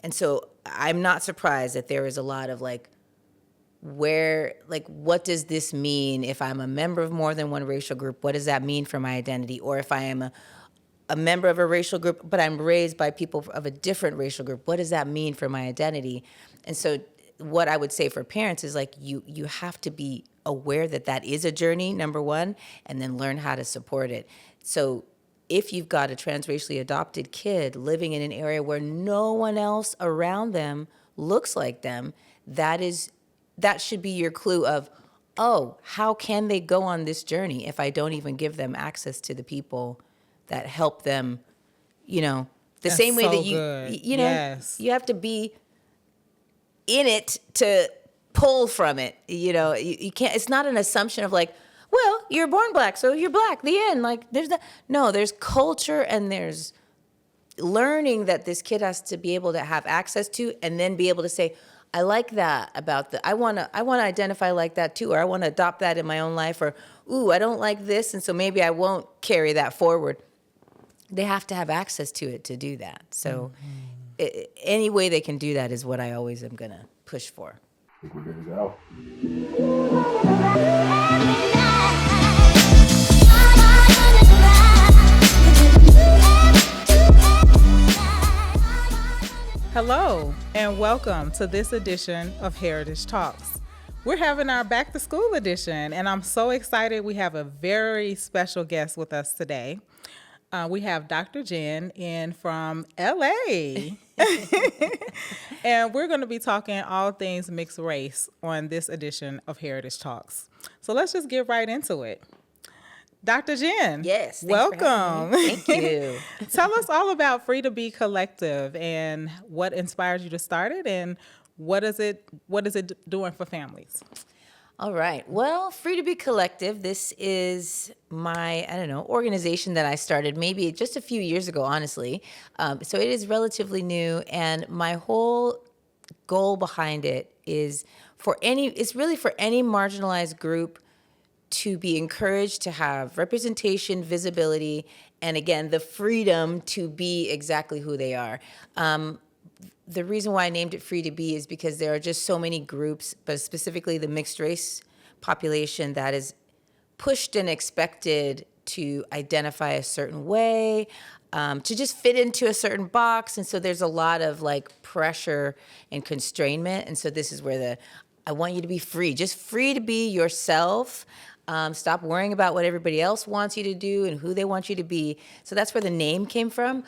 And so I'm not surprised that there is a lot of like, what does this mean if I'm a member of more than one racial group? What does that mean for my identity? Or if I am a member of a racial group, but I'm raised by people of a different racial group, what does that mean for my identity? And so what I would say for parents is like, you have to be aware that that is a journey, number one, and then learn how to support it. So if you've got a transracially adopted kid living in an area where no one else around them looks like them, that should be your clue of, oh, how can they go on this journey if I don't even give them access to the people that help them, the That's same way so that good. Yes. You have to be in it to pull from it. You can't, it's not an assumption of like, well, you're born black, so you're black, the end. Like, there's culture and there's learning that this kid has to be able to have access to, and then be able to say, I like that about I want to identify like that too, or I want to adopt that in my own life, or, ooh, I don't like this, and so maybe I won't carry that forward. They have to have access to it to do that. So any way they can do that is what I always am going to push for. I think we're good to go. Hello, and welcome to this edition of Heritage Talks. We're having our back to school edition, and I'm so excited. We have a very special guest with us today. We have Dr. Jen in from LA. And we're going to be talking all things mixed race on this edition of Heritage Talks. So let's just get right into it. Dr. Jen. Yes. Welcome. Thank you. Tell us all about Free to Be Collective and what inspired you to start it, and what is it doing for families? All right. Well, Free to Be Collective, this is my, organization that I started maybe just a few years ago, honestly. So it is relatively new, and my whole goal behind it is it's really for any marginalized group to be encouraged to have representation, visibility, and again, the freedom to be exactly who they are. The reason why I named it Free to Be is because there are just so many groups, but specifically the mixed race population, that is pushed and expected to identify a certain way, to just fit into a certain box. And so there's a lot of like pressure and constrainment. And so this is where I want you to be free, just free to be yourself. Stop worrying about what everybody else wants you to do and who they want you to be. So that's where the name came from.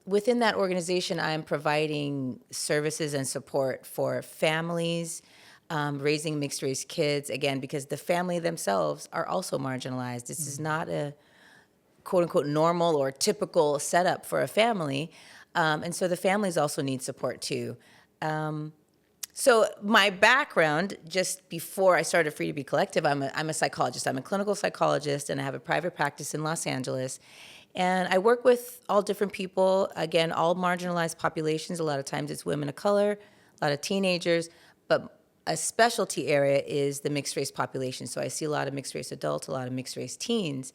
Within that organization, I am providing services and support for families raising mixed race kids, again, because the family themselves are also marginalized. This is not a quote unquote normal or typical setup for a family. And so the families also need support too. So my background, just before I started Free to Be Collective, I'm a psychologist. I'm a clinical psychologist, and I have a private practice in Los Angeles. And I work with all different people, again, all marginalized populations. A lot of times it's women of color, a lot of teenagers, but a specialty area is the mixed race population. So I see a lot of mixed race adults, a lot of mixed race teens.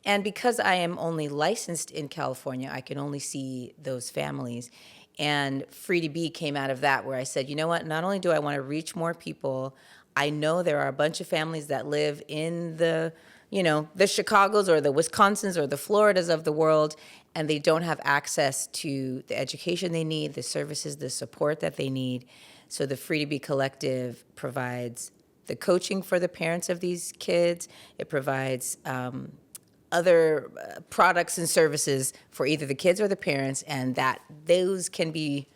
And because I am only licensed in California, I can only see those families. And Free to Be came out of that, where I said, you know what, not only do I want to reach more people, I know there are a bunch of families that live in the Chicagos or the Wisconsins or the Floridas of the world, and they don't have access to the education they need, the services, the support that they need. So the Free to Be Collective provides the coaching for the parents of these kids. It provides other products and services for either the kids or the parents, and that those can be,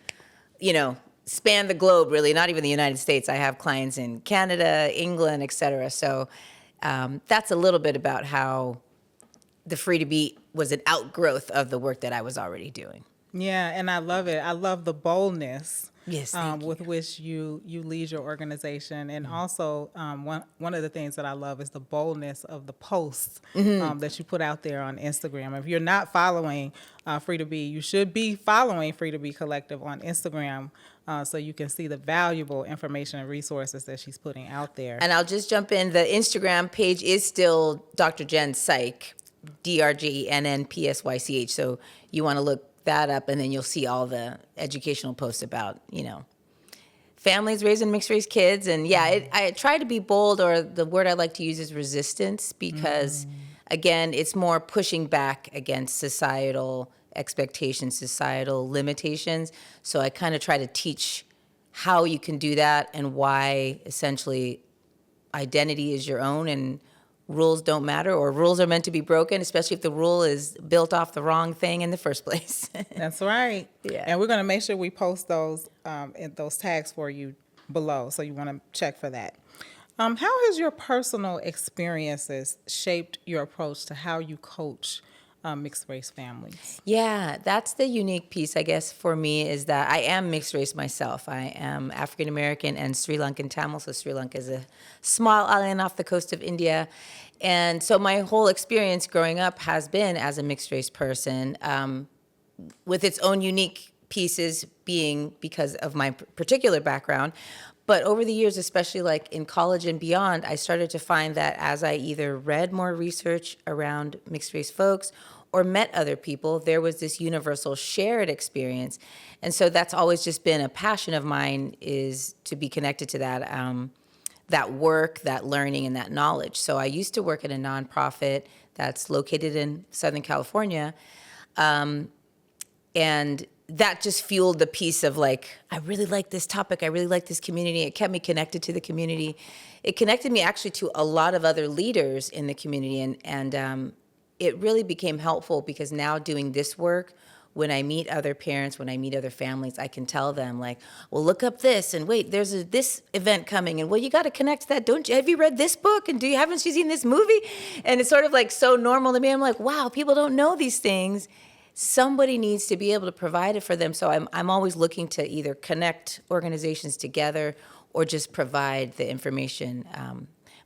span the globe, really, not even the United States. I have clients in Canada, England, et cetera. So that's a little bit about how the Free to Be was an outgrowth of the work that I was already doing. Yeah, and I love it. I love the boldness. Yes, with which you lead your organization. And also one of the things that I love is the boldness of the posts that you put out there on Instagram. If you're not following Free to Be, you should be following Free to Be Collective on Instagram so you can see the valuable information and resources that she's putting out there. And I'll just jump in. The Instagram page is still Dr. Jen Psych, DrJennPSYCH. So you want to look that up, and then you'll see all the educational posts about, families raising mixed race kids. And I try to be bold, or the word I like to use is resistance, because again, it's more pushing back against societal expectations, societal limitations. So I kind of try to teach how you can do that and why essentially identity is your own and rules don't matter, or rules are meant to be broken, especially if the rule is built off the wrong thing in the first place. That's right. Yeah. And we're going to make sure we post those those tags for you below, so you want to check for that. How has your personal experiences shaped your approach to how you coach mixed race families? Yeah, that's the unique piece, I guess, for me, is that I am mixed race myself. I am African American and Sri Lankan Tamil. So Sri Lanka is a small island off the coast of India. And so my whole experience growing up has been as a mixed race person, with its own unique pieces being because of my particular background. But over the years, especially like in college and beyond, I started to find that as I either read more research around mixed race folks or met other people, there was this universal shared experience. And so that's always just been a passion of mine, is to be connected to that, that work, that learning, and that knowledge. So I used to work at a nonprofit that's located in Southern California. And that just fueled the piece of like, I really like this topic. I really like this community. It kept me connected to the community. It connected me actually to a lot of other leaders in the community. And it really became helpful, because now doing this work, when I meet other parents, when I meet other families, I can tell them like, well, look up this, and wait, there's this event coming, and well, you got to connect to that. Have you read this book? And haven't you seen this movie? And it's sort of like so normal to me. I'm like, wow, people don't know these things. Somebody needs to be able to provide it for them. So I'm always looking to either connect organizations together or just provide the information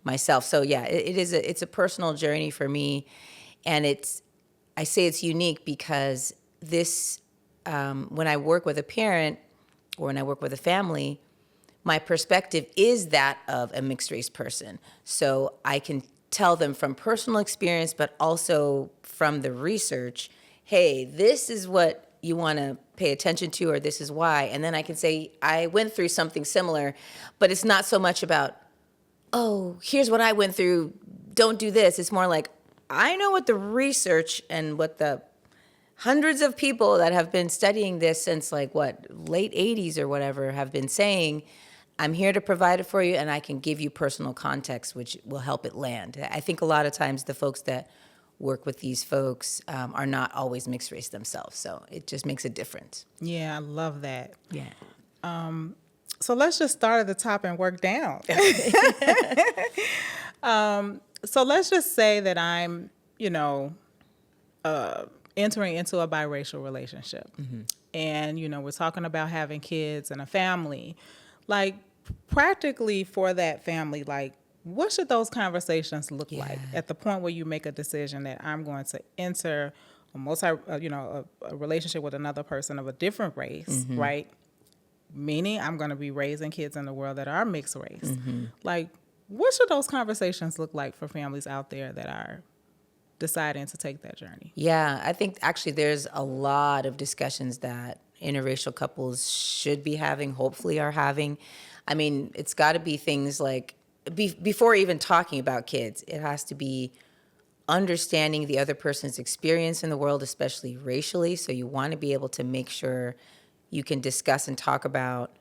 myself. So yeah, it's a personal journey for me, and I say it's unique because this, when I work with a parent or when I work with a family, my perspective is that of a mixed race person. So I can tell them from personal experience, but also from the research, hey, this is what you want to pay attention to, or this is why. And then I can say, I went through something similar, but it's not so much about, oh, here's what I went through, don't do this. It's more like, I know what the research and what the hundreds of people that have been studying this since late 80s or whatever have been saying. I'm here to provide it for you, and I can give you personal context, which will help it land. I think a lot of times the folks that work with these folks are not always mixed race themselves, so it just makes a difference. Yeah, I love that. Yeah. So let's just start at the top and work down. So let's just say that I'm, entering into a biracial relationship. Mm-hmm. And, we're talking about having kids and a family. Like, practically for that family, like, what should those conversations look like at the point where you make a decision that I'm going to enter a relationship with another person of a different race, mm-hmm. right? Meaning I'm going to be raising kids in the world that are mixed race. Mm-hmm. Like, what should those conversations look like for families out there that are deciding to take that journey? Yeah, I think actually there's a lot of discussions that interracial couples should be having, hopefully are having. I mean, it's got to be things like, before even talking about kids, it has to be understanding the other person's experience in the world, especially racially. So you want to be able to make sure you can discuss and talk about,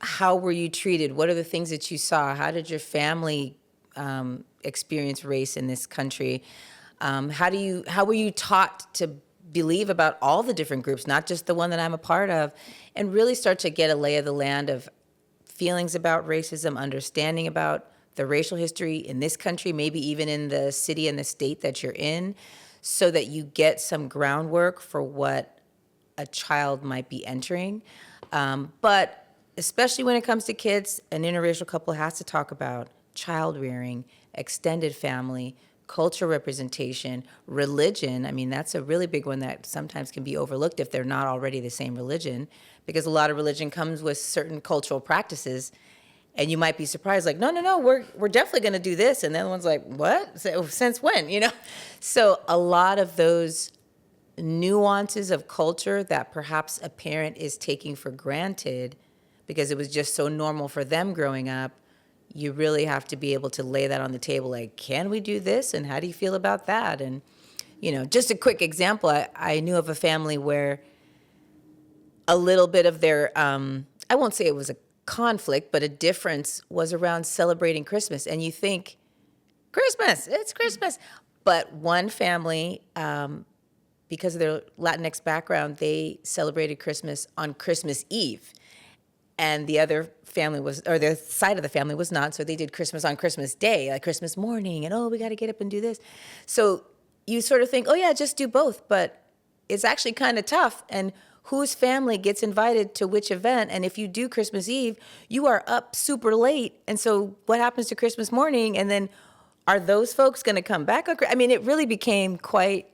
how were you treated? What are the things that you saw? How did your family experience race in this country? How were you taught to believe about all the different groups, not just the one that I'm a part of, and really start to get a lay of the land of feelings about racism, understanding about the racial history in this country, maybe even in the city and the state that you're in, so that you get some groundwork for what a child might be entering. But especially when it comes to kids, an interracial couple has to talk about child rearing, extended family, cultural representation, religion. I mean, that's a really big one that sometimes can be overlooked if they're not already the same religion, because a lot of religion comes with certain cultural practices, and you might be surprised, like, no, we're definitely going to do this, and the other one's like, what? Since when? So a lot of those nuances of culture that perhaps a parent is taking for granted because it was just so normal for them growing up, you really have to be able to lay that on the table. Like, can we do this? And how do you feel about that? And, just a quick example, I knew of a family where a little bit of their, I won't say it was a conflict, but a difference was around celebrating Christmas. And you think, Christmas, it's Christmas. But one family, because of their Latinx background, they celebrated Christmas on Christmas Eve. And the other family their side of the family was not. So they did Christmas on Christmas Day, like Christmas morning. And, we got to get up and do this. So you sort of think, oh, yeah, just do both. But it's actually kind of tough. And whose family gets invited to which event? And if you do Christmas Eve, you are up super late. And so what happens to Christmas morning? And then are those folks going to come back? I mean, it really became quite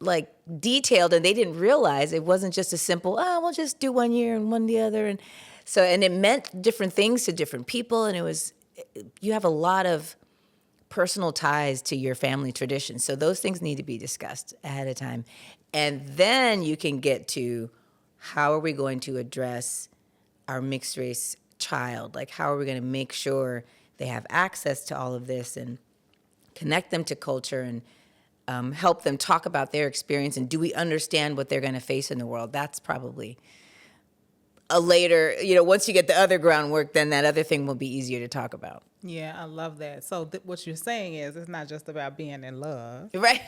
like detailed, and they didn't realize it wasn't just a simple, we'll just do one year and one the other. And so, and it meant different things to different people. And you have a lot of personal ties to your family traditions. So those things need to be discussed ahead of time. And then you can get to how are we going to address our mixed race child? Like, how are we going to make sure they have access to all of this and connect them to culture and help them talk about their experience? And do we understand what they're going to face in the world? That's probably a later, once you get the other groundwork, then that other thing will be easier to talk about. Yeah, I love that. So what you're saying is it's not just about being in love. Right.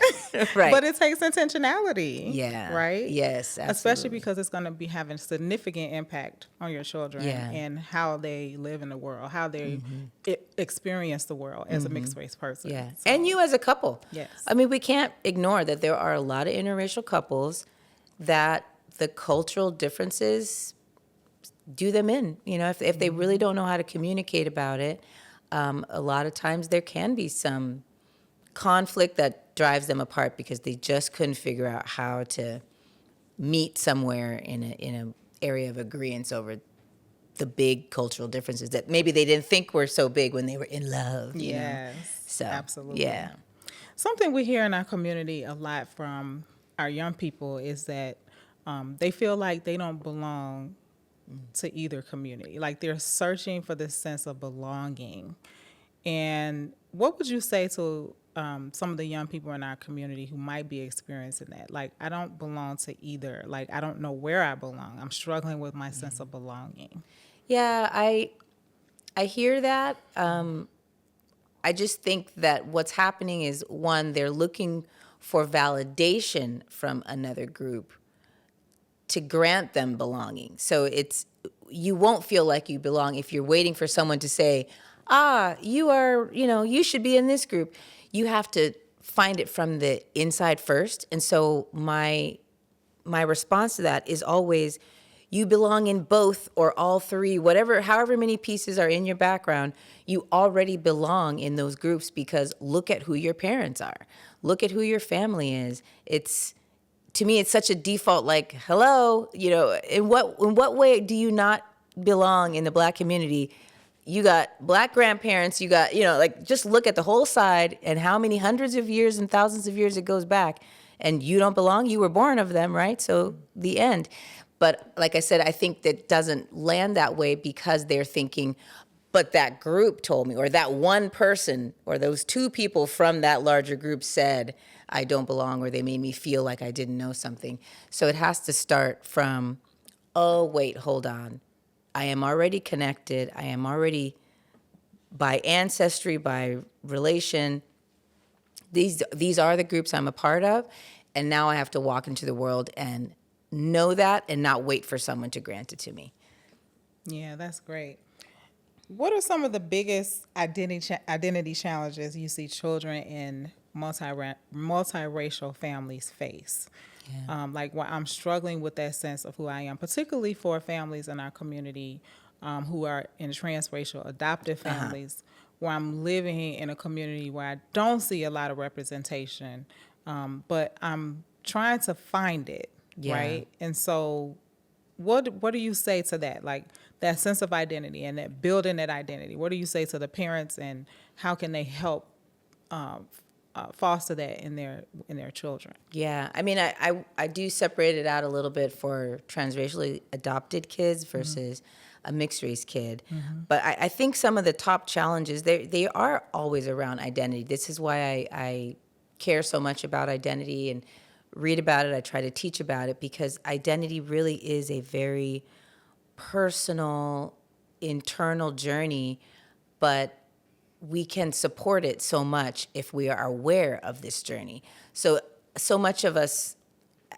Right. But it takes intentionality. Yeah. Right? Yes, absolutely. Especially because it's going to be having significant impact on your children Yeah. and how they live in the world, how they experience the world as a mixed race person. Yeah. So, And you as a couple. Yes. I mean, we can't ignore that there are a lot of interracial couples that the cultural differences do them in. If they really don't know how to communicate about it, a lot of times there can be some conflict that drives them apart because they just couldn't figure out how to meet somewhere in an area of agreement over the big cultural differences that maybe they didn't think were so big when they were in love. Yes. So, absolutely. Yeah. Something we hear in our community a lot from our young people is that they feel like they don't belong to either community. Like they're searching for this sense of belonging. And what would you say to some of the young people in our community who might be experiencing that? Like, I don't belong to either. Like, I don't know where I belong. I'm struggling with my sense of belonging. Yeah, I hear that. I just think that what's happening is, one, they're looking for validation from another group to grant them belonging. So you won't feel like you belong if you're waiting for someone to say, you should be in this group. You have to find it from the inside first. And so my response to that is always, you belong in both or all three, however many pieces are in your background, you already belong in those groups because look at who your parents are. Look at who your family is. To me, it's such a default, like, hello, in what way do you not belong in the Black community? You got Black grandparents, you got, just look at the whole side and how many hundreds of years and thousands of years it goes back, and you don't belong. You were born of them, right? So the end. But like I said, I think that doesn't land that way because they're thinking, but that group told me, or that one person, or those two people from that larger group said I don't belong, or they made me feel like I didn't know something. So it has to start from, oh, wait, hold on. I am already connected. I am already, by ancestry, by relation, these are the groups I'm a part of, and now I have to walk into the world and know that and not wait for someone to grant it to me. Yeah, that's great. What are some of the biggest identity challenges you see children in multiracial families face? Yeah. Like where I'm struggling with that sense of who I am, particularly for families in our community who are in transracial adoptive families, where I'm living in a community where I don't see a lot of representation, but I'm trying to find it, right? And so what do you say to that? Like that sense of identity and that building that identity. What do you say to the parents, and how can they help foster that in their children. Yeah, I mean, I do separate it out a little bit for transracially adopted kids versus a mixed race kid. But I think some of the top challenges, they are always around identity. This is why I care so much about identity and read about it. I try to teach about it because identity really is a very personal, internal journey, but we can support it so much if we are aware of this journey. So much of us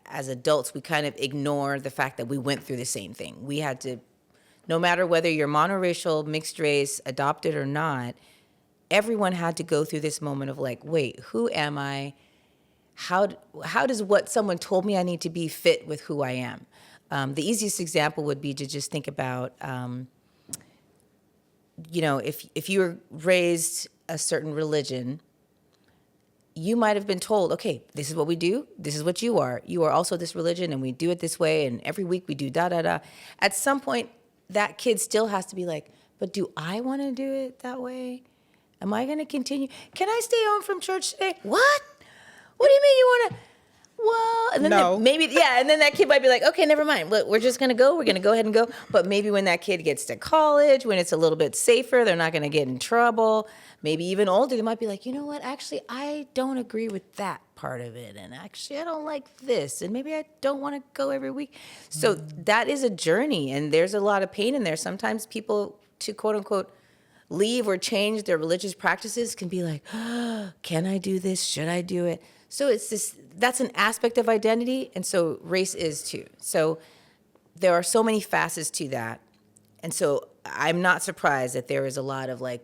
as adults, we kind of ignore the fact that we went through the same thing. We had to, no matter whether you're monoracial, mixed race, adopted or not, everyone had to go through this moment of like, wait, who am I? How does what someone told me I need to be fit with who I am? The easiest example would be to just think about, if you were raised a certain religion, you might have been told, okay, this is what we do. This is what you are. You are also this religion, and we do it this way, and every week we do da-da-da. At some point, that kid still has to be like, but do I want to do it that way? Am I going to continue? Can I stay home from church today? What? What do you mean you want to? Well, and then No. and then that kid might be like, okay, never mind. We're just going to go. We're going to go ahead and go. But maybe when that kid gets to college, when it's a little bit safer, they're not going to get in trouble. Maybe even older, they might be like, you know what? Actually, I don't agree with that part of it. And actually, I don't like this. And maybe I don't want to go every week. So that is a journey. And there's a lot of pain in there. Sometimes people, to quote unquote, leave or change their religious practices can be like, oh, can I do this? Should I do it? So that's an aspect of identity, and so race is too. So there are so many facets to that. And so I'm not surprised that there is a lot of what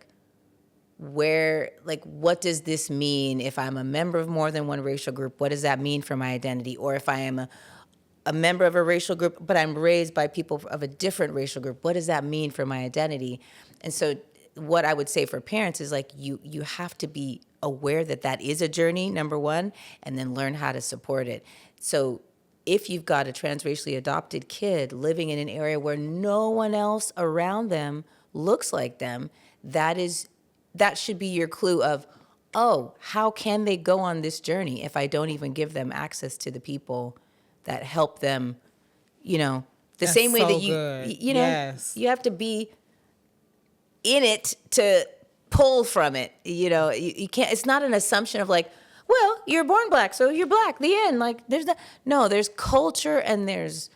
does this mean if I'm a member of more than one racial group? What does that mean for my identity? Or if I am a member of a racial group, but I'm raised by people of a different racial group, what does that mean for my identity? And so what I would say for parents is you have to be aware that is a journey, number one, and then learn how to support it. So if you've got a transracially adopted kid living in an area where no one else around them looks like them, that should be your clue of, oh, how can they go on this journey if I don't even give them access to the people that help them, the That's same way so that good. Yes. You have to be in it to pull from it. You can't, it's not an assumption of well, you're born black, so you're black, the end. There's culture and there's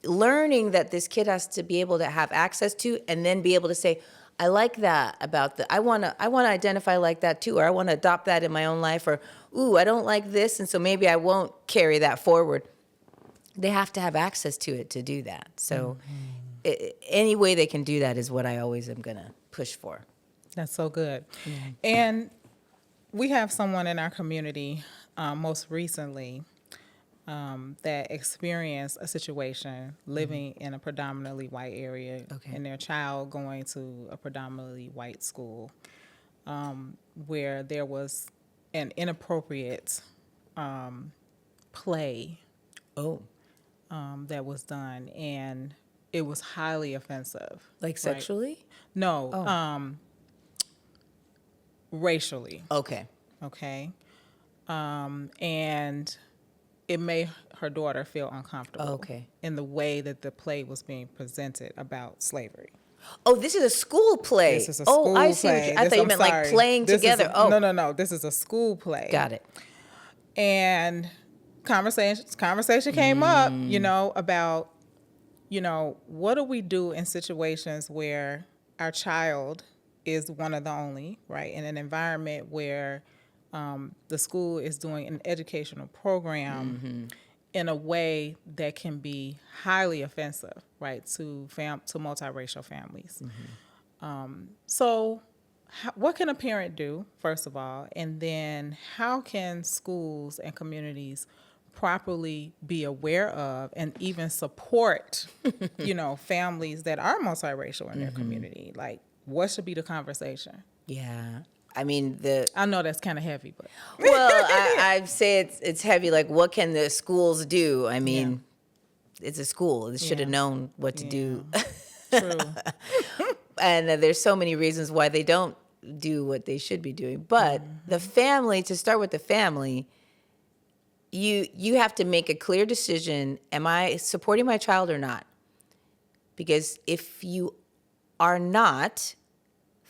learning that this kid has to be able to have access to, and then be able to say, I like that about I want to identify like that too, or I want to adopt that in my own life, or, ooh, I don't like this, and so maybe I won't carry that forward. They have to have access to it to do that. So any way they can do that is what I always am going to push for. That's so good. And we have someone in our community, most recently, that experienced a situation living in a predominantly white area, and their child going to a predominantly white school, where there was an inappropriate play that was done, and it was highly offensive. Like sexually? Right? No, racially. Okay. And it made her daughter feel uncomfortable in the way that the play was being presented about slavery. Oh, this is a school play. This is a school I see. play. I thought you meant like playing together. No. This is a school play. Got it. And conversation came up, about, what do we do in situations where our child is one of the only, right, in an environment where the school is doing an educational program in a way that can be highly offensive, right, to multiracial families. So what can a parent do, first of all, and then how can schools and communities properly be aware of and even support, families that are multiracial in their community? Like, what should be the conversation? Yeah. I mean, I know that's kind of heavy, but. Well, I'd say it's heavy. Like, what can the schools do? I mean, it's a school. It should have known what to do. True. And there's so many reasons why they don't do what they should be doing. But the family, to start with the family, you have to make a clear decision. Am I supporting my child or not? Because if you are not,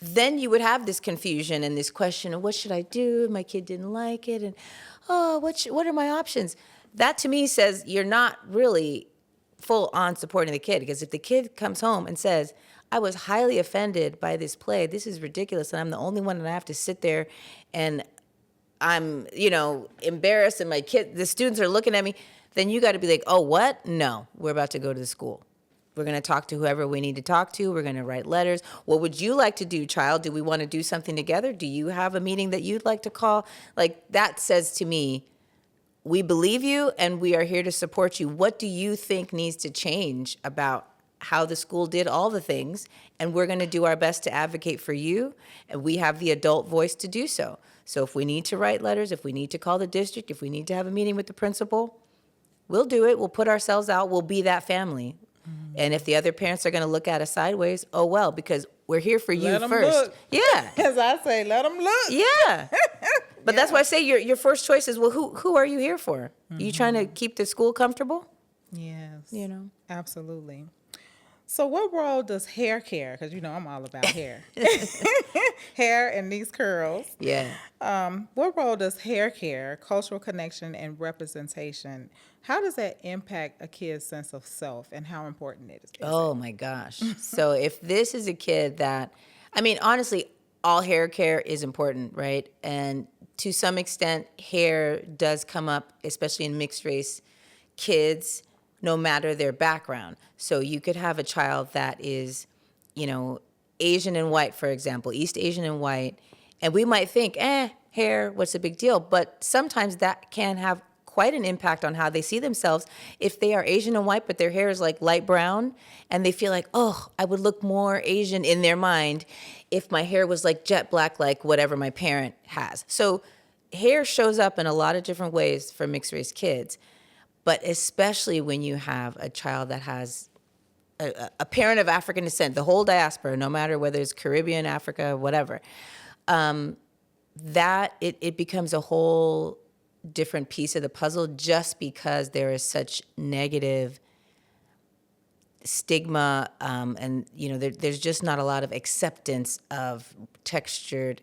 then you would have this confusion and this question of what should I do? My kid didn't like it. And, what are my options? That to me says you're not really full on supporting the kid. Because if the kid comes home and says, I was highly offended by this play, this is ridiculous, and I'm the only one that I have to sit there and I'm, embarrassed and the students are looking at me, then you got to be like, oh, what? No, we're about to go to the school. We're going to talk to whoever we need to talk to. We're going to write letters. What would you like to do, child? Do we want to do something together? Do you have a meeting that you'd like to call? Like, that says to me, we believe you and we are here to support you. What do you think needs to change about how the school did all the things? And we're going to do our best to advocate for you. And we have the adult voice to do so. So if we need to write letters, if we need to call the district, if we need to have a meeting with the principal, we'll do it. We'll put ourselves out. We'll be that family. And if the other parents are going to look at us sideways, oh, well, because we're here for you Let 'em first. look. Yeah. As I say, let them look. Yeah. But that's why I say your first choice is, well, who are you here for? You trying to keep the school comfortable? Yes. Absolutely. So what role does hair care? Because, I'm all about hair. Hair and these curls. Yeah. What role does hair care, cultural connection, and representation, how does that impact a kid's sense of self and how important it is? Oh, my gosh. So if this is a kid that, honestly, all hair care is important, right? And to some extent, hair does come up, especially in mixed race kids, no matter their background. So you could have a child that is, Asian and white, for example, East Asian and white, and we might think, hair, what's the big deal? But sometimes that can have quite an impact on how they see themselves if they are Asian and white, but their hair is like light brown, and they feel like, oh, I would look more Asian in their mind if my hair was like jet black, like whatever my parent has. So hair shows up in a lot of different ways for mixed race kids, but especially when you have a child that has a parent of African descent, the whole diaspora, no matter whether it's Caribbean, Africa, whatever, that it becomes a whole different piece of the puzzle just because there is such negative stigma and there's just not a lot of acceptance of textured,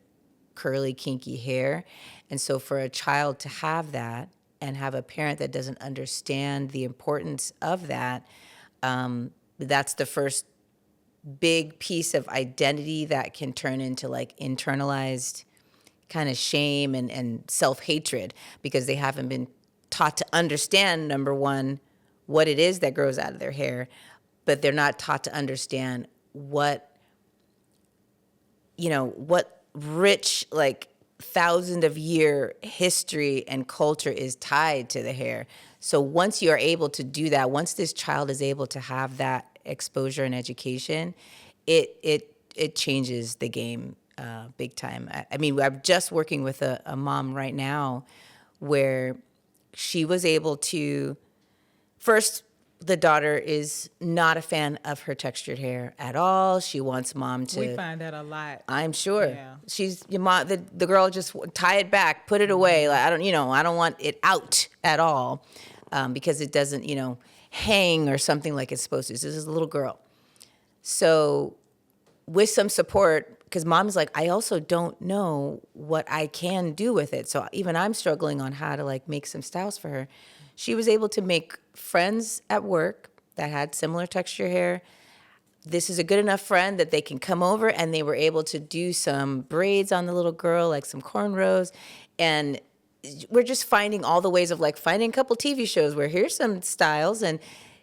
curly, kinky hair. And so for a child to have that and have a parent that doesn't understand the importance of that, that's the first big piece of identity that can turn into like internalized kind of shame and self-hatred because they haven't been taught to understand, number one, what it is that grows out of their hair, but they're not taught to understand what rich, like, thousand of year history and culture is tied to the hair. So once you're able to do that, once this child is able to have that exposure and education, it changes the game big time. I'm just working with a mom right now where she was able to, first, the daughter is not a fan of her textured hair at all. She wants mom to. We find that a lot. I'm sure. Yeah. She's your mom. The girl just tie it back, put it away. Like I don't want it out at all, because it doesn't hang or something like it's supposed to. This is a little girl. So, with some support, because mom's like, I also don't know what I can do with it. So even I'm struggling on how to like make some styles for her. She was able to make friends at work that had similar texture hair. This is a good enough friend that they can come over, and they were able to do some braids on the little girl, like some cornrows. And we're just finding all the ways of like finding a couple TV shows where here's some styles, and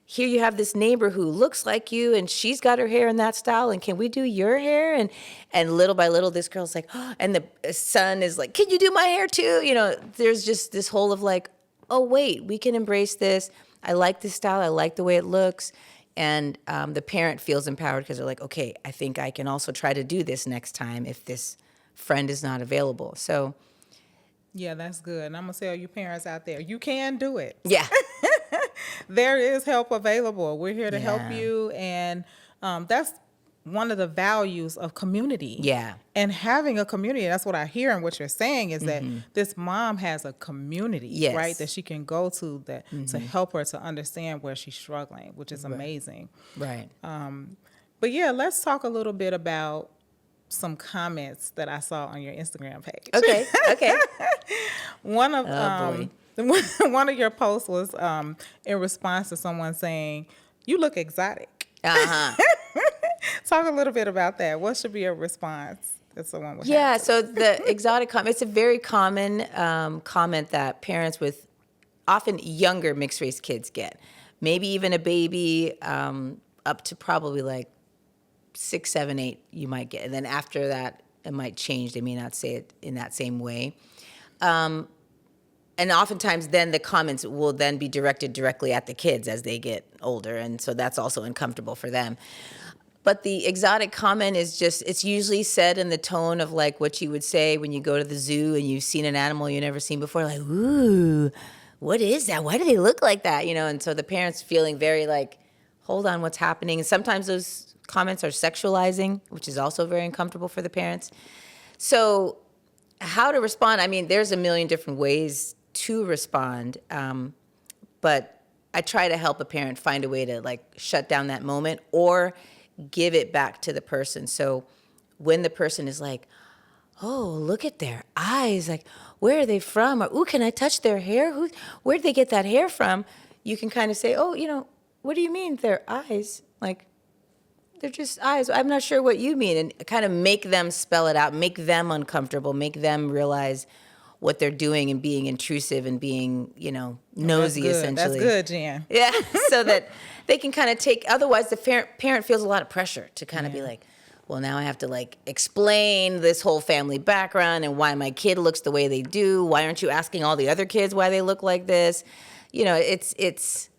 here you have this neighbor who looks like you, and she's got her hair in that style, and can we do your hair? And little by little, this girl's like, oh, and the son is like, can you do my hair too? There's just this whole of like, oh, wait, we can embrace this. I like this style. I like the way it looks. And the parent feels empowered because they're like, okay, I think I can also try to do this next time if this friend is not available. So, yeah, that's good. And I'm going to tell you parents out there, you can do it. yeah. There is help available. We're here to help Yeah. you. And that's one of the values of community. Yeah. And having a community, that's what I hear and what you're saying is that this mom has a community, Yes. right, that she can go to that to help her to understand where she's struggling, which is amazing. Right. But yeah, let's talk a little bit about some comments that I saw on your Instagram page. Okay. Okay. One of boy. one of your posts was in response to someone saying, "You look exotic." Uh-huh. Talk a little bit about that. What should be a response that someone would Yeah, have? so the exotic comment, it's a very common comment that parents with often younger mixed race kids get. Maybe even a baby up to probably like 6, 7, 8 you might get. And then after that, it might change. They may not say it in that same way. And oftentimes then the comments will then be directed directly at the kids as they get older. And so that's also uncomfortable for them. But the exotic comment is just, it's usually said in the tone of like what you would say when you go to the zoo and you've seen an animal you've never seen before, like, ooh, what is that? Why do they look like that? You know, and so the parents feeling very like, hold on, what's happening? And sometimes those comments are sexualizing, which is also very uncomfortable for the parents. So how to respond? I mean, there's a million different ways to respond, but I try to help a parent find a way to like shut down that moment or give it back to the person. So when the person is like, oh, look at their eyes, like, where are they from? Or, ooh, can I touch their hair? Where'd they get that hair from? You can kind of say, oh, you know, what do you mean their eyes? Like, they're just eyes. I'm not sure what you mean. And kind of make them spell it out, make them uncomfortable, make them realize what they're doing and being intrusive and being, you know, nosy, essentially. That's good, Jan. Yeah, so that they can kind of take, otherwise the parent feels a lot of pressure to kind of be like, well, now I have to like explain this whole family background and why my kid looks the way they do. Why aren't you asking all the other kids why they look like this? You know, it's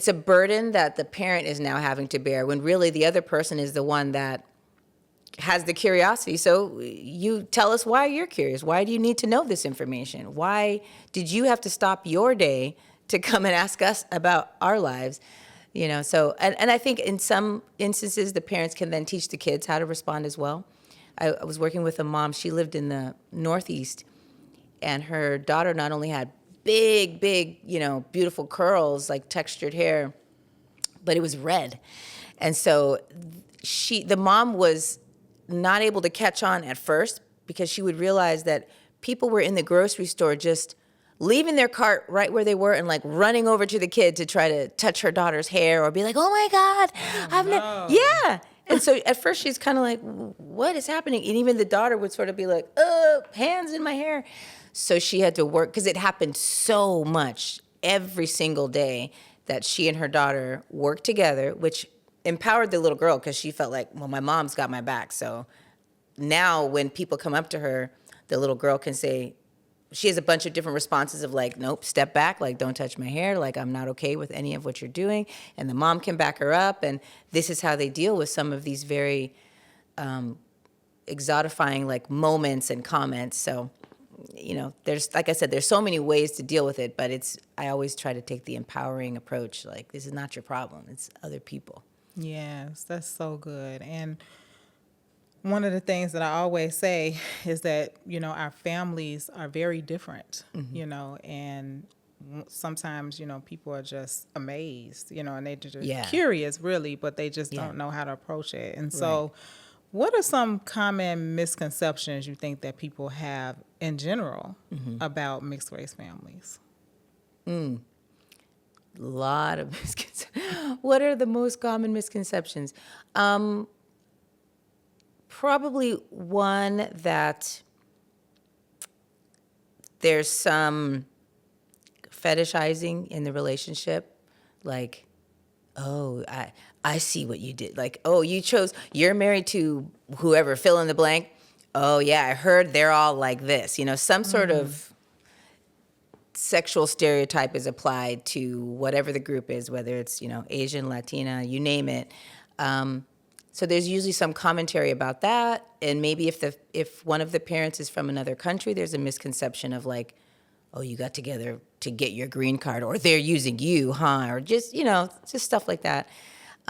a burden that the parent is now having to bear when really the other person is the one that has the curiosity. So you tell us why you're curious. Why do you need to know this information? Why did you have to stop your day to come and ask us about our lives? You know, so, and I think in some instances, the parents can then teach the kids how to respond as well. I was working with a mom, she lived in the Northeast, and her daughter not only had big, you know, beautiful curls, like textured hair, but it was red. And so the mom was not able to catch on at first because she would realize that people were in the grocery store just leaving their cart right where they were and like running over to the kid to try to touch her daughter's hair or be like, oh my God, yeah. And so at first she's kind of like, what is happening? And even the daughter would sort of be like, hands in my hair. So she had to work, because it happened so much every single day, that she and her daughter worked together, which empowered the little girl because she felt like, well, my mom's got my back. So now when people come up to her, the little girl can say, she has a bunch of different responses of like, nope, step back, like don't touch my hair, like I'm not okay with any of what you're doing. And the mom can back her up. And this is how they deal with some of these very exotifying like moments and comments. So, you know, there's, like I said, there's so many ways to deal with it, but I always try to take the empowering approach. Like, this is not your problem, it's other people. Yes, that's so good. And one of the things that I always say is that, you know, our families are very different, you know, and sometimes, you know, people are just amazed, you know, and they're just curious, really, but they just don't know how to approach it. And so what are some common misconceptions you think that people have in general about mixed race families? A lot of misconceptions. What are the most common misconceptions? Probably one that there's some fetishizing in the relationship, like, oh, I see what you did. Like, oh, you're married to whoever, fill in the blank. Oh, yeah, I heard they're all like this. You know, some sort of sexual stereotype is applied to whatever the group is, whether it's, you know, Asian, Latina, you name it. So there's usually some commentary about that. And maybe if one of the parents is from another country, there's a misconception of like, oh, you got together to get your green card, or they're using you, huh? Or just, you know, just stuff like that.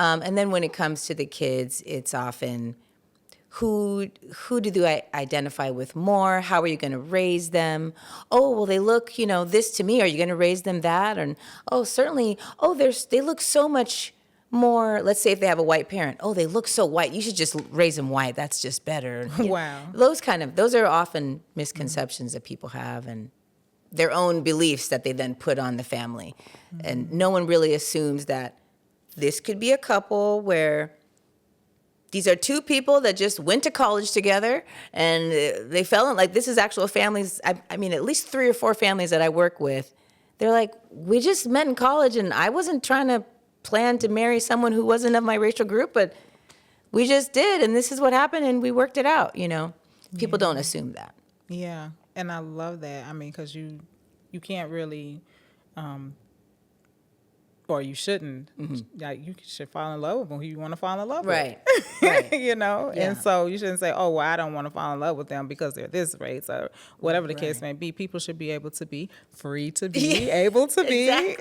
And then when it comes to the kids, it's often who do I identify with more? How are you going to raise them? Oh, well, they look, this to me. Are you going to raise them that? And oh, certainly. Oh, they look so much more. Let's say if they have a white parent. Oh, they look so white. You should just raise them white. That's just better. Wow. Those are often misconceptions that people have, and their own beliefs that they then put on the family. And no one really assumes that this could be a couple where these are two people that just went to college together and they fell in, like, this is actual families. I mean, at least 3 or 4 families that I work with, they're like, we just met in college and I wasn't trying to plan to marry someone who wasn't of my racial group, but we just did. And this is what happened and we worked it out, People don't assume that. Yeah. And I love that. I mean, because you can't really, or you shouldn't. Like, you should fall in love with who you want to fall in love with. Right. Yeah. And so you shouldn't say, oh, well, I don't want to fall in love with them because they're this race or whatever the case may be. People should be able to be free to be able to be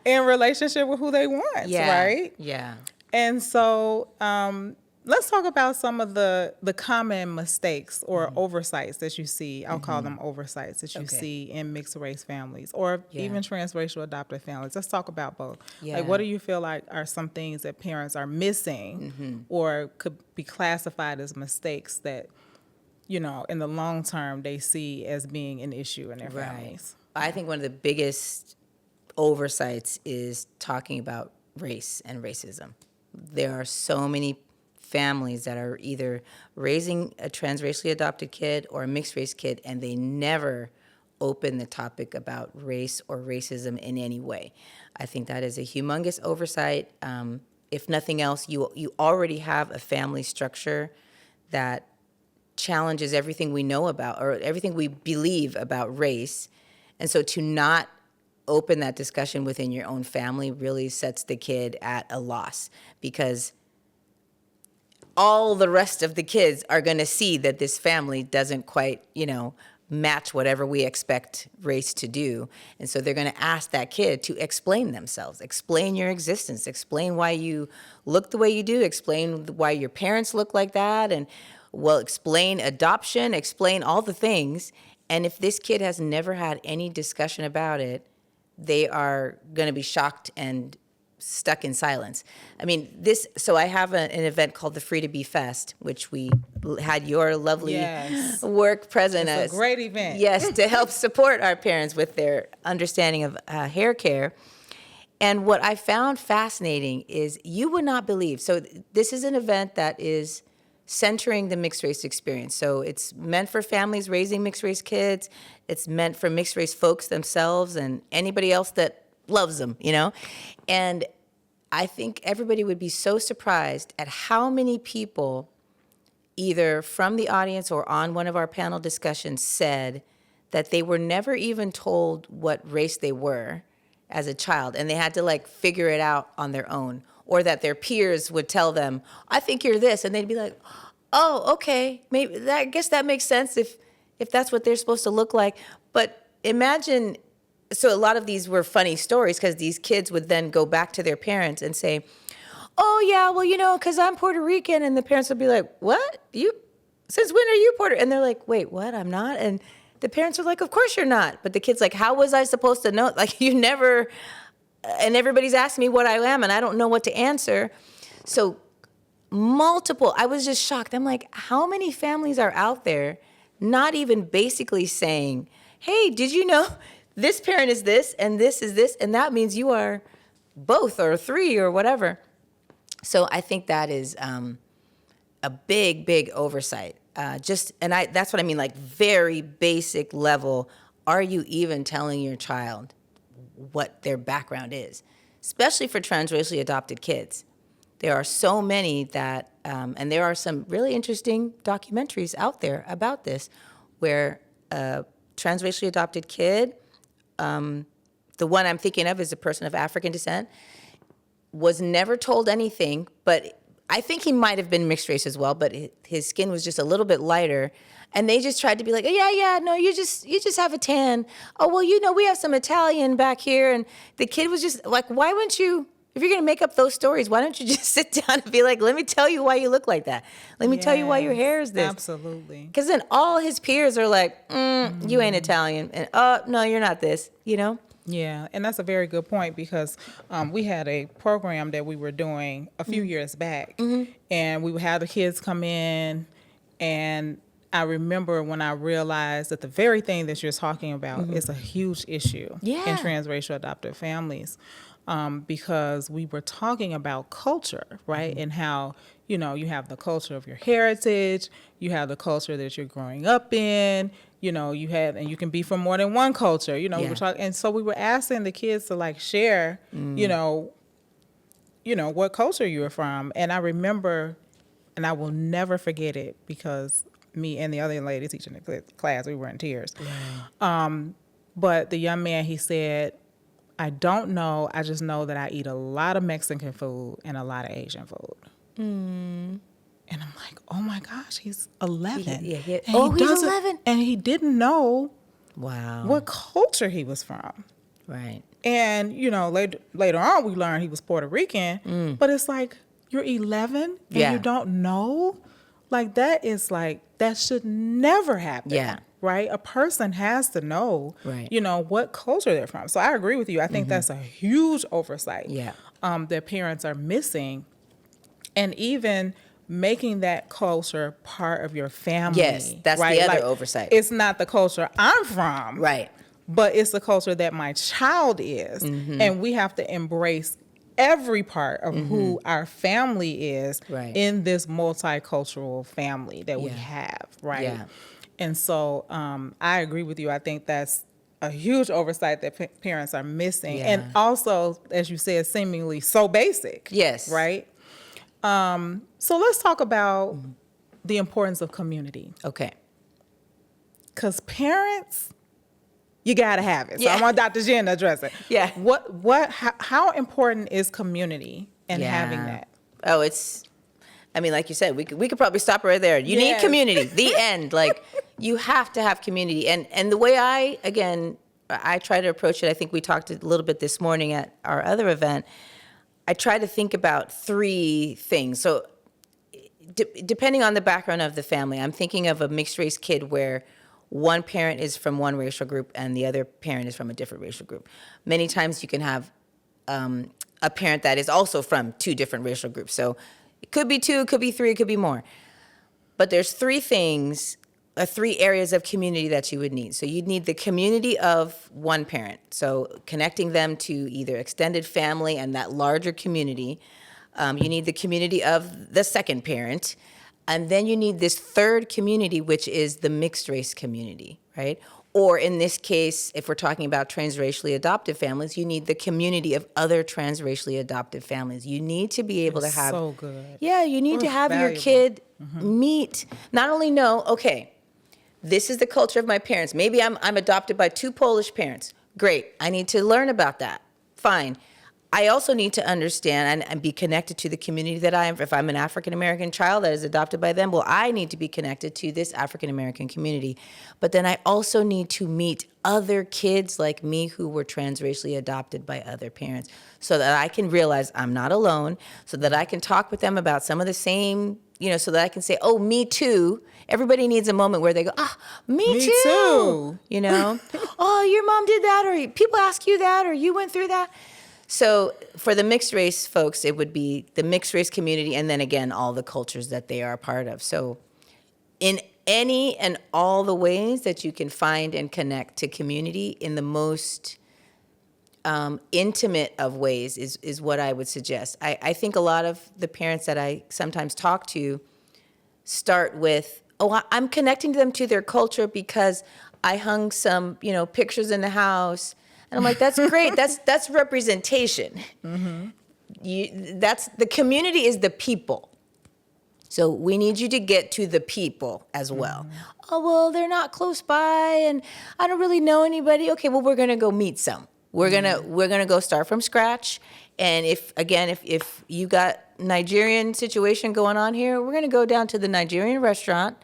in relationship with who they want, right? Yeah. And so let's talk about some of the common mistakes or oversights that you see. I'll call them oversights that you see in mixed race families or even transracial adopted families. Let's talk about both. Yeah. Like, what do you feel like are some things that parents are missing or could be classified as mistakes that, in the long term they see as being an issue in their families? I think one of the biggest oversights is talking about race and racism. There are so many families that are either raising a transracially adopted kid or a mixed race kid, and they never open the topic about race or racism in any way. I think that is a humongous oversight. If nothing else, you already have a family structure that challenges everything we know about or everything we believe about race. And so to not open that discussion within your own family really sets the kid at a loss, because all the rest of the kids are going to see that this family doesn't quite, match whatever we expect race to do. And so they're going to ask that kid to explain themselves, explain your existence, explain why you look the way you do, explain why your parents look like that, and explain adoption, explain all the things. And if this kid has never had any discussion about it, they are going to be shocked and stuck in silence. I mean, so I have an event called the Free to Be Fest, which we had your lovely work present as. It's a great event. Yes, to help support our parents with their understanding of hair care. And what I found fascinating is you would not believe. So this is an event that is centering the mixed race experience. So it's meant for families raising mixed race kids. It's meant for mixed race folks themselves and anybody else that loves them, And I think everybody would be so surprised at how many people, either from the audience or on one of our panel discussions, said that they were never even told what race they were as a child, and they had to figure it out on their own, or that their peers would tell them, I think you're this, and they'd be like, oh, okay, maybe I guess that makes sense if that's what they're supposed to look like. But imagine, so a lot of these were funny stories because these kids would then go back to their parents and say, oh yeah, well, because I'm Puerto Rican, and the parents would be like, what? Since when are you Puerto? And they're like, wait, what? I'm not? And the parents are like, of course you're not. But the kid's like, how was I supposed to know? You never, and everybody's asking me what I am, and I don't know what to answer. So I was just shocked. I'm like, how many families are out there not even basically saying, hey, did you know this parent is this, and this is this, and that means you are both or 3 or whatever. So I think that is a big, big oversight. That's what I mean, very basic level. Are you even telling your child what their background is? Especially for transracially adopted kids. There are so many that, and there are some really interesting documentaries out there about this, where a transracially adopted kid, the one I'm thinking of is a person of African descent, was never told anything, but I think he might have been mixed race as well, but his skin was just a little bit lighter. And they just tried to be like, oh, no, you just have a tan. Oh, well, we have some Italian back here. And the kid was just like, why wouldn't you If you're going to make up those stories, why don't you just sit down and be like, let me tell you why you look like that. Let me tell you why your hair is this. Absolutely. Because then all his peers are like, you ain't Italian. And, no, you're not this, you know? Yeah, and that's a very good point because we had a program that we were doing a few years back, and we would have the kids come in, and I remember when I realized that the very thing that you're talking about is a huge issue in transracial adoptive families, because we were talking about culture, right, and how, you know, you have the culture of your heritage, you have the culture that you're growing up in, you know, and you can be from more than one culture, you know, we were talking, and so we were asking the kids to like share, you know, what culture you were from. And I remember, and I will never forget it because me and the other lady teaching the class, we were in tears. But the young man, he said, I don't know, I just know that I eat a lot of Mexican food and a lot of Asian food. And I'm like, oh my gosh, he's 11. Yeah. And He's 11. And he didn't know what culture he was from. Right. And, you know, later on we learned he was Puerto Rican. But it's like, you're 11 and you don't know? Like, that should never happen. Yeah. Right? A person has to know, you know, what culture they're from. So I agree with you. I think that's a huge oversight that parents are missing. And even making that culture part of your family. Yes, that's the other oversight. It's not the culture I'm from. Right. But it's the culture that my child is. And we have to embrace every part of who our family is in this multicultural family that we have, right? Yeah. And so I agree with you. I think that's a huge oversight that parents are missing. Yeah. And also, as you said, seemingly so basic. Yes. Right? So let's talk about the importance of community. Okay. Because parents, you got to have it. So Yeah. I want Dr. Jen to address it. Yeah. How important is community and having that? Oh, like you said, we could probably stop right there. You need community. The end. Like, you have to have community. And the way I try to approach it, I think we talked a little bit this morning at our other event, I try to think about three things. So depending on the background of the family, I'm thinking of a mixed race kid where one parent is from one racial group and the other parent is from a different racial group. Many times you can have a parent that is also from two different racial groups. So it could be two, it could be three, it could be more. But there's three areas of community that you would need. So you'd need the community of one parent. So connecting them to either extended family and that larger community. You need the community of the second parent. And then you need this third community, which is the mixed race community, right? Or in this case, if we're talking about transracially adopted families, you need the community of other transracially adopted families. You need to be able to have... So good. Yeah, you need to have valuable. your kid meet, not only know, okay, this is the culture of my parents. Maybe I'm adopted by two Polish parents. Great, I need to learn about that. Fine. I also need to understand and be connected to the community that I am. If I'm an African-American child that is adopted by them, well, I need to be connected to this African-American community. But then I also need to meet other kids like me who were transracially adopted by other parents so that I can realize I'm not alone, so that I can talk with them about some of the same, so that I can say, oh, me too. Everybody needs a moment where they go, me too. Oh, your mom did that, or people ask you that, or you went through that. So for the mixed race folks, it would be the mixed race community and then again, all the cultures that they are a part of. So in any and all the ways that you can find and connect to community in the most intimate of ways is what I would suggest. I think a lot of the parents that I sometimes talk to start with, I'm connecting them to their culture because I hung some, pictures in the house. And I'm like, that's great. That's representation. The community is the people. So we need you to get to the people as well. Oh, well, they're not close by and I don't really know anybody. Okay, well, we're gonna go meet some. We're gonna go start from scratch. And if you got Nigerian situation going on here, we're gonna go down to the Nigerian restaurant,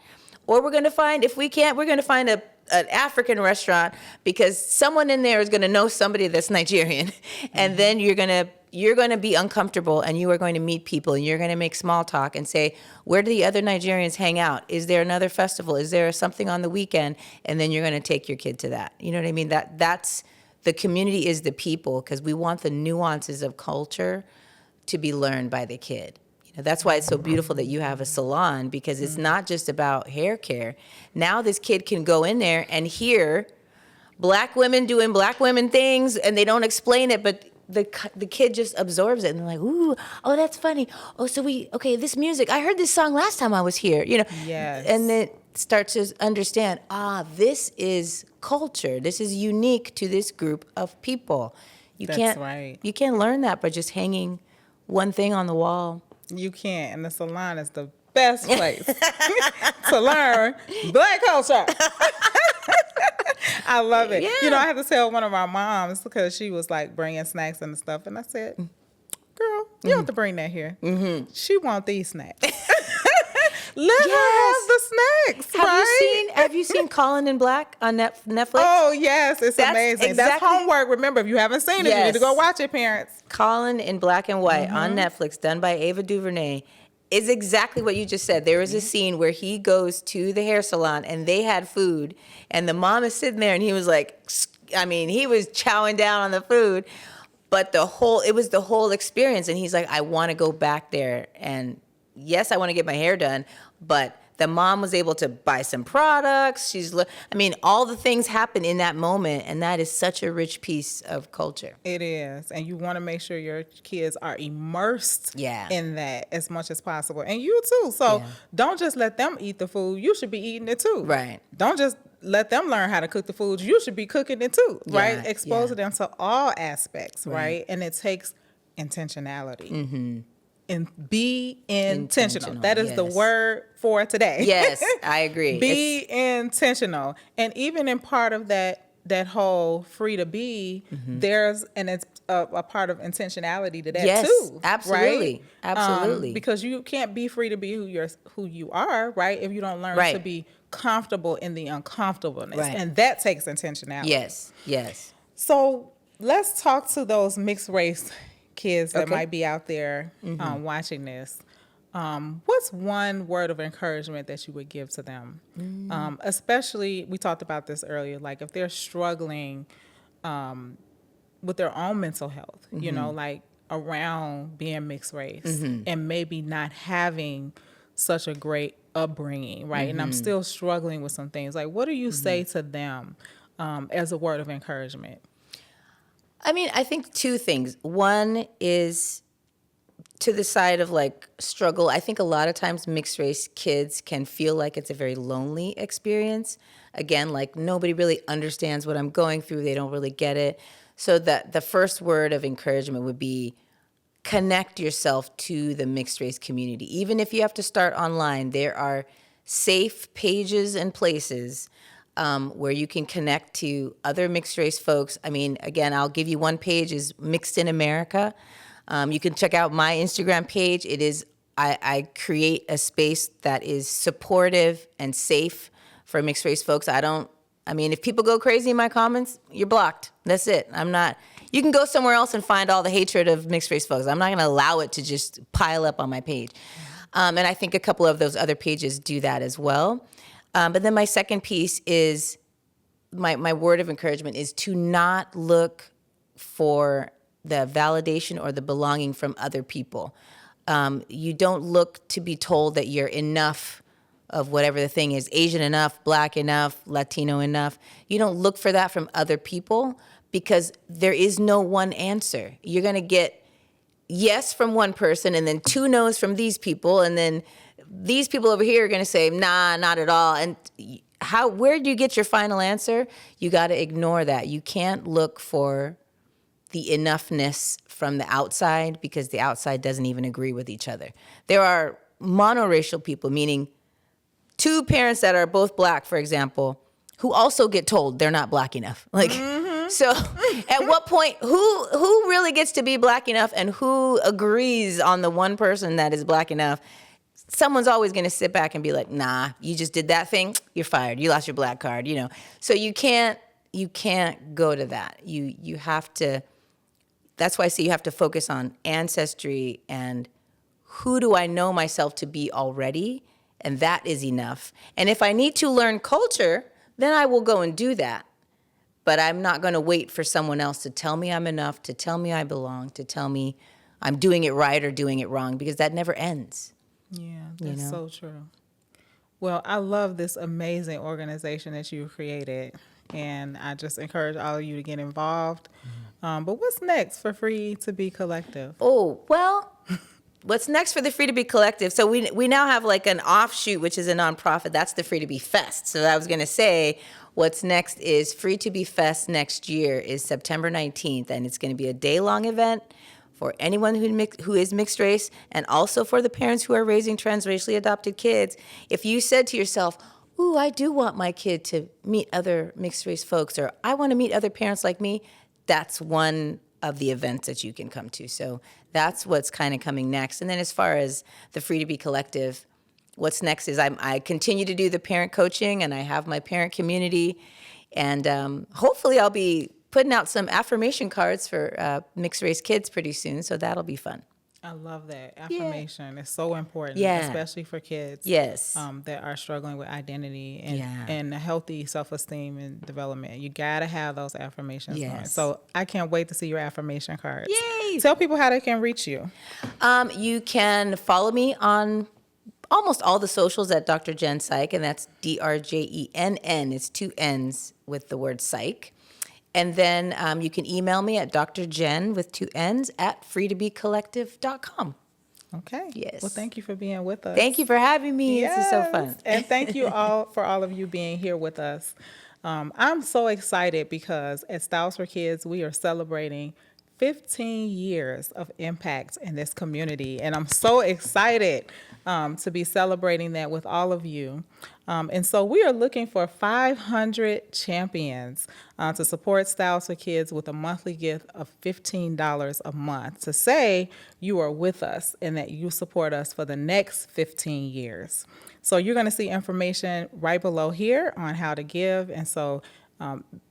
or we're gonna find, if we can't, we're gonna find an African restaurant because someone in there is going to know somebody that's Nigerian. And then you're going to to be uncomfortable, and you are going to meet people, and you're going to make small talk and say, where do the other Nigerians hang out? Is there another festival? Is there something on the weekend? And then you're going to take your kid to that. You know what I mean? That's the community is the people, because we want the nuances of culture to be learned by the kid. You know, that's why it's so beautiful that you have a salon, because it's not just about hair care. Now this kid can go in there and hear Black women doing Black women things, and they don't explain it, but the kid just absorbs it, and they're like, ooh, oh, that's funny. Oh, so this music, I heard this song last time I was here, you know. Yes. And then start to understand, this is culture. This is unique to this group of people. That's right. You can't learn that by just hanging one thing on the wall. You can't, and the salon is the best place to learn Black culture. I love it. Yeah. You know, I had to tell one of our moms, because she was like bringing snacks and stuff, and I said, girl, you have to bring that here. Mm-hmm. She want these snacks. Let her have the snacks, Have you seen Colin in Black on Netflix? Oh, yes. It's amazing. That's homework. Remember, if you haven't seen it, you need to go watch it, parents. Colin in Black and White on Netflix, done by Ava DuVernay, is exactly what you just said. There is a scene where he goes to the hair salon, and they had food, and the mom is sitting there, and he was like, he was chowing down on the food, but it was the whole experience, and he's like, I want to go back there, and yes, I want to get my hair done, but the mom was able to buy some products. All the things happen in that moment, and that is such a rich piece of culture. It is, and you want to make sure your kids are immersed in that as much as possible, and you too. So don't just let them eat the food. You should be eating it too. Right. Don't just let them learn how to cook the food. You should be cooking it too, right? Exposing them to all aspects, right? And it takes intentionality. Mm-hmm. And be intentional. That is the word for today. Yes, I agree. Be intentional. And even in part of that whole free to be, there's a part of intentionality to that too. Absolutely. Right? Absolutely. Because you can't be free to be who you are, right? If you don't learn to be comfortable in the uncomfortableness. Right. And that takes intentionality. Yes. So let's talk to those mixed race kids that might be out there watching this. What's one word of encouragement that you would give to them? Especially, we talked about this earlier, like if they're struggling with their own mental health, you know, like around being mixed race and maybe not having such a great upbringing, right? And I'm still struggling with some things. Like, what do you say to them as a word of encouragement? I think two things. One is to the side of like struggle. I think a lot of times mixed race kids can feel like it's a very lonely experience. Again, like nobody really understands what I'm going through. They don't really get it. So the first word of encouragement would be connect yourself to the mixed race community. Even if you have to start online, there are safe pages and places where you can connect to other mixed race folks. Again, I'll give you one page is Mixed in America. You can check out my Instagram page. It is, I create a space that is supportive and safe for mixed race folks. If people go crazy in my comments, you're blocked. That's it. You can go somewhere else and find all the hatred of mixed race folks. I'm not going to allow it to just pile up on my page. And I think a couple of those other pages do that as well. But then my second piece is, my word of encouragement is to not look for the validation or the belonging from other people. You don't look to be told that you're enough of whatever the thing is, Asian enough, Black enough, Latino enough. You don't look for that from other people, because there is no one answer. You're going to get yes from one person and then two no's from these people, and then these people over here are going to say, nah, not at all. And where do you get your final answer? You got to ignore that. You can't look for the enoughness from the outside, because the outside doesn't even agree with each other. There are monoracial people, meaning two parents that are both Black, for example, who also get told they're not Black enough. So at what point, who really gets to be Black enough, and who agrees on the one person that is Black enough? Someone's always going to sit back and be like, nah, you just did that thing, you're fired, you lost your Black card, So you can't go to that. You have to that's why I say you have to focus on ancestry and who do I know myself to be already, and that is enough. And if I need to learn culture, then I will go and do that. But I'm not going to wait for someone else to tell me I'm enough, to tell me I belong, to tell me I'm doing it right or doing it wrong, because that never ends. Yeah, that's so true. Well, I love this amazing organization that you created, and I just encourage all of you to get involved. But what's next for Free to Be Collective? Oh, well, what's next for the Free to Be Collective? So we now have like an offshoot, which is a nonprofit. That's the Free to Be Fest. So I was going to say what's next is Free to Be Fest next year is September 19th, and it's going to be a day-long event for anyone who is mixed race, and also for the parents who are raising transracially adopted kids. If you said to yourself, ooh, I do want my kid to meet other mixed race folks, or I want to meet other parents like me, that's one of the events that you can come to. So that's what's kind of coming next. And then as far as the Free to Be Collective, what's next is I continue to do the parent coaching, and I have my parent community, and hopefully I'll be putting out some affirmation cards for mixed race kids pretty soon, so that'll be fun. I love that. Affirmation is so important, Yeah. especially for kids Yes. that are struggling with identity and, Yeah. and healthy self-esteem and development. You got to have those affirmations going. Yes. So I can't wait to see your affirmation cards. Yay! Tell people how they can reach you. You can follow me on almost all the socials at Dr. Jen Psych, and that's DRJENN. It's 2 N's with the word psych. And then you can email me at drjen with 2 N's at freetobecollective.com. Okay. Yes. Well, thank you for being with us. Thank you for having me. Yes. This is so fun. And thank you all of you being here with us. I'm so excited because at Styles for Kids, we are celebrating 15 years of impact in this community. And I'm so excited to be celebrating that with all of you. And so we are looking for 500 champions to support Styles for Kids with a monthly gift of $15 a month to say you are with us and that you support us for the next 15 years. So you're going to see information right below here on how to give. And so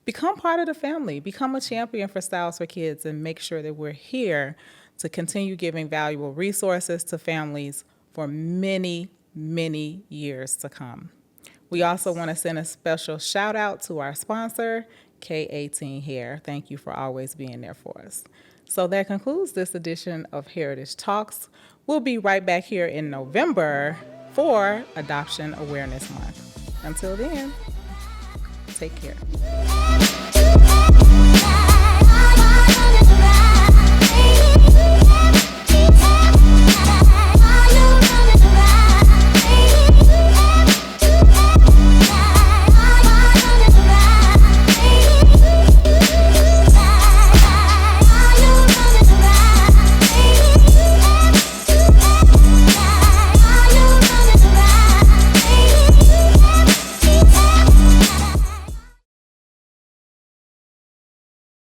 become part of the family, become a champion for Styles for Kids, and make sure that we're here to continue giving valuable resources to families for many, many years to come. We also want to send a special shout out to our sponsor, K18 Hair. Thank you for always being there for us. So that concludes this edition of Heritage Talks. We'll be right back here in November for Adoption Awareness Month. Until then, take care.